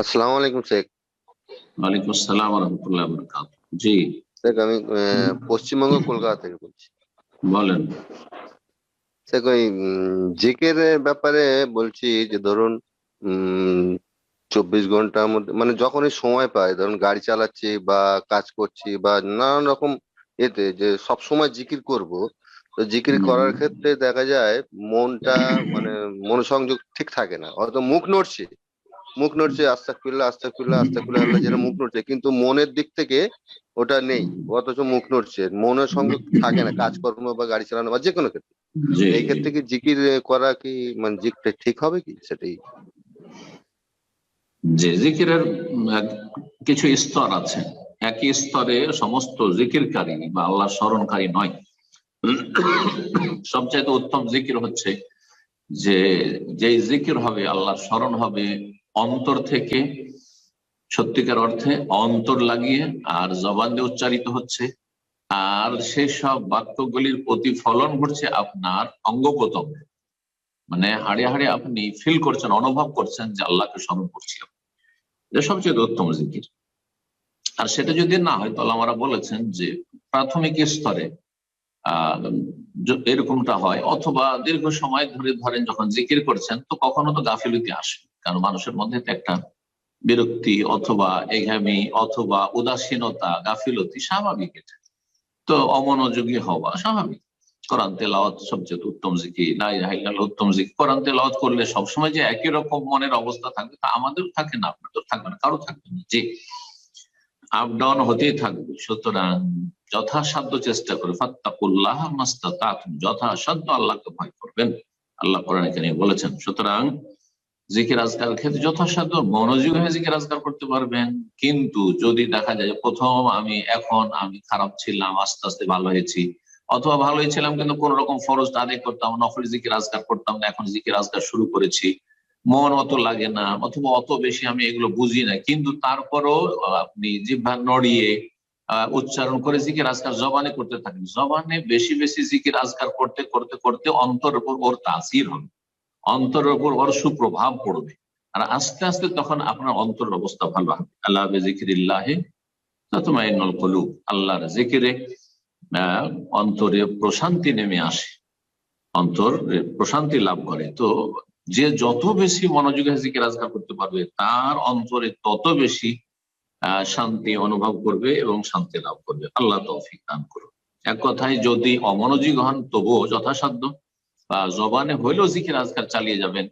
আসসালামু আলাইকুম শেখ। ওয়ালাইকুম আসসালাম ওয়া রাহমাতুল্লাহি ওয়া বারাকাতুহু। জি, শেখ আমি পশ্চিমবঙ্গ কলকাতা থেকে বলছি। বলেন। শেখ ওই জিকের ব্যাপারে বলছি যে ধরুন 24 ঘন্টার মধ্যে মানে যখনই সময় পাই, ধরুন গাড়ি চালাচ্ছি বা কাজ করছি বা নানান রকম এতে যে সব সময় জিকির করব। তো জিকির করার ক্ষেত্রে দেখা যায় মনটা মানে মনোসংযোগ ঠিক থাকে না, হয়তো মুখ নড়ছে আস্তাগফিরুল্লাহ আস্তাগফিরুল্লাহ আস্তাগফিরুল্লাহ আল্লাহ, যেটা মুখ নড়ছে কিন্তু মনের দিক থেকে ওটা নেই। অথচ মুখ নড়ছে, মনের সংযোগ থাকে না কাজকর্ম বা গাড়ি চালানো বা যে কোনো ক্ষেত্রে। জি, এই ক্ষেত্রে কি জিকির করা কি মানে জিকিরটা ঠিক হবে কি সেটাই। জি, জিকিরের কিছু স্তর আছে। একই স্তরে সমস্ত জিকিরকারী বা আল্লাহ স্মরণকারী নয়। সবচাইতে উত্তম জিকির হচ্ছে যে যে জিকির হবে, আল্লাহর স্মরণ হবে অন্তর থেকে, সত্যিকার অর্থে অন্তর লাগিয়ে, আর জবান দিয়ে উচ্চারিত হচ্ছে। আর সেই সব বাক্যগুলির প্রতিফলন ঘটছে আপনার অঙ্গ প্রত্যঙ্গে, মানে হাড়ে হাড়ে আপনি ফিল করছেন, অনুভব করছেন যে আল্লাহকে স্মরণ করছি। এটা সবচেয়ে উত্তম জিকির। আর সেটা যদি না হয় তাহলে আমরা বলেছেন যে প্রাথমিক স্তরে আহ এরকমটা হয়, অথবা দীর্ঘ সময় ধরে ধরেন যখন জিকির করছেন তো কখনো তো গাফিলতি আসে, কারণ মানুষের মধ্যে তো একটা বিরক্তি অথবা এঘামি অথবা উদাসীনতা, গাফিলতি স্বাভাবিক। এটা তো অমনোযোগী হওয়া স্বাভাবিক। কোরআন তেলাওয়াত সবচেয়ে উত্তম জিকির, লা ইলাহা ইল্লাল্লাহ উত্তম জিকির। কোরআন তেলাওয়াত করলে সবসময় যে একই রকম মনের অবস্থা থাকবে তা আমাদেরও থাকে না, আপনাদের থাকবে না, কারো থাকবে না। জি, আপ ডাউন হতেই থাকবে। সুতরাং যথাসাধ্য চেষ্টা করে ফাত্তাকুল্লাহ মাস্তাতাতুম, যথাসাধ্য আল্লাহকে ভয় করবেন, আল্লাহ কোরআনে কারিমে বলেছেন। সুতরাং জিকির আজকাল ক্ষেত্রে যথাসাধ্য মনোযোগ হয়ে জিকির আজকাল করতে পারবেন। কিন্তু যদি দেখা যায় প্রথম আমি খারাপ ছিলাম, আস্তে আস্তে ভালো হয়েছি, অথবা ভালোই ছিলাম কিন্তু কোন রকম ফরজটা আদায় করতাম, নফল জিকির আজকার করতাম না, এখন জিকির আজকার শুরু করেছি, মন অত লাগে না অথবা অত বেশি আমি এগুলো বুঝি না, কিন্তু তারপরও আপনি জিহ্বা নড়িয়ে উচ্চারণ করে জিকির আজকার জবানে করতে থাকেন। জবানে বেশি বেশি জিকির আজকার করতে করতে করতে অন্তরের উপর ওর তাসির হবে, অন্তরের উপর ওর সুপ্রভাব পড়বে। আর আস্তে আস্তে তখন আপনার অন্তরের অবস্থা ভালো হবে। আল্লাহ বিযিকরিল্লাহি তাতমাইন্নুল কুলুব, আল্লাহর জিকিরে অন্তরে প্রশান্তি নেমে আসে, অন্তর প্রশান্তি লাভ করে। তো যে যত বেশি মনোযোগে জিকির আজকার করতে পারবে তার অন্তরে তত বেশি শান্তি অনুভব করবে এবং শান্তি লাভ করবে। আল্লাহ তৌফিক দান করুন। এক কথায় যদি অমনোযোগী হন তবুও যথাসাধ্য বা জবানে হইলেও জিকির আজকার চালিয়ে যাবেন,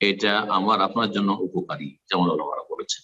এটা আমার আপনার জন্য উপকারী, যেমন ওলামারা বলেছেন।